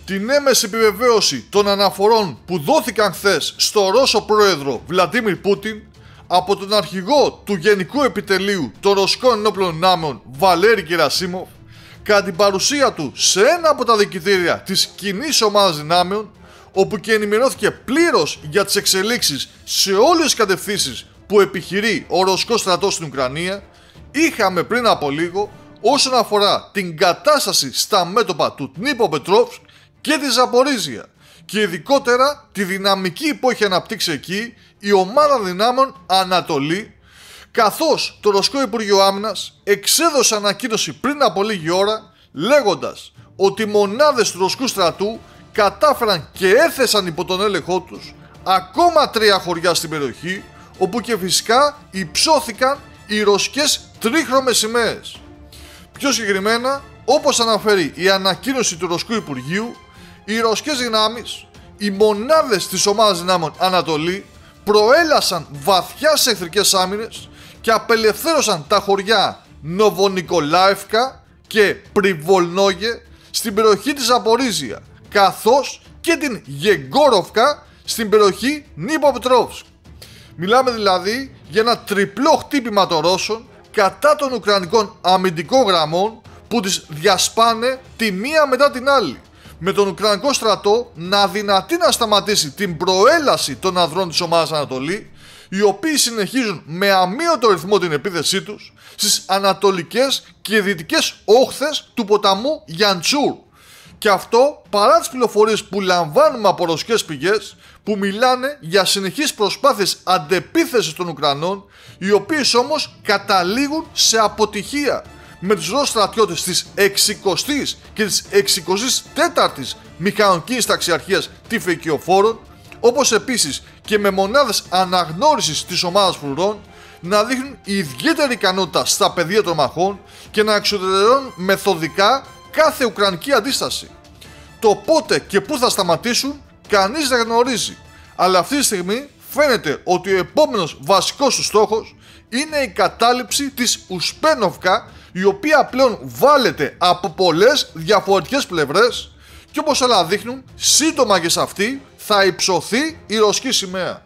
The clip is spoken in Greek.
την έμεση επιβεβαίωση των αναφορών που δόθηκαν χθες στο Ρώσο πρόεδρο Βλαντίμιρ Πούτιν από τον αρχηγό του Γενικού Επιτελείου των Ρωσικών Ενόπλων Δυνάμεων Βαλέρη Γκερασίμοφ, κατά την παρουσία του σε ένα από τα δικητήρια της Κοινής Ομάδας Δυνάμεων, όπου και ενημερώθηκε πλήρως για τις εξελίξεις σε όλες τις κατευθύνσεις που επιχειρεί ο Ρωσικός στρατός στην Ουκρανία, είχαμε πριν από λίγο όσον αφορά την κατάσταση στα μέτωπα του Ντνίπροπετρόβσκ και τη Ζαπορίζια, και ειδικότερα τη δυναμική που έχει αναπτύξει εκεί η Ομάδα Δυνάμεων Ανατολή, καθώς το Ρωσικό Υπουργείο Άμυνας εξέδωσε ανακοίνωση πριν από λίγη ώρα λέγοντας ότι οι μονάδες του Ρωσικού στρατού κατάφεραν και έθεσαν υπό τον έλεγχό τους ακόμα 3 χωριά στην περιοχή, όπου και φυσικά υψώθηκαν οι ρωσικές τρίχρωμες σημαίες. Πιο συγκεκριμένα, όπως αναφέρει η ανακοίνωση του Ρωσικού Υπουργείου, οι ρωσικές δυνάμεις, οι μονάδες της Ομάδας Δυνάμεων Ανατολή, προέλασαν βαθιά σε εχθρικές άμυνες και απελευθέρωσαν τα χωριά Νοβονικολάευκα και Πριβολνόγε στην περιοχή της Ζαπορίζια, καθώς και την Γεγκόροφκα στην περιοχή Ντνίπροπετρόβσκ. Μιλάμε δηλαδή για ένα τριπλό χτύπημα των Ρώσων κατά των Ουκρανικών αμυντικών γραμμών, που τις διασπάνε τη μία μετά την άλλη, με τον Ουκρανικό στρατό να αδυνατεί να σταματήσει την προέλαση των ανδρών της Ομάδας Ανατολή, οι οποίοι συνεχίζουν με αμύωτο ρυθμό την επίθεσή τους στις ανατολικές και δυτικές όχθες του ποταμού Γιαντσούρ. Και αυτό παρά τις πληροφορίες που λαμβάνουμε από ρωσικές πηγές, που μιλάνε για συνεχείς προσπάθειες αντεπίθεσης των Ουκρανών, οι οποίες όμως καταλήγουν σε αποτυχία, με τους Ρώσους στρατιώτες της 60ης και της 64ης Μηχανοκίνητης Ταξιαρχίας Τυφεκιοφόρων, όπως επίσης και με μονάδες αναγνώρισης της ομάδας φρουρών, να δείχνουν ιδιαίτερη ικανότητα στα πεδία των μαχών και να εξουδετερώνουν μεθοδικά κάθε ουκρανική αντίσταση. Το πότε και πού θα σταματήσουν κανείς δεν γνωρίζει, αλλά αυτή τη στιγμή φαίνεται ότι ο επόμενος βασικός του στόχος είναι η κατάληψη της Ουσπένοβκα, η οποία πλέον βάλεται από πολλές διαφορετικές πλευρές, και όπως όλα δείχνουν, σύντομα και σε αυτή θα υψωθεί η ρωσική σημαία.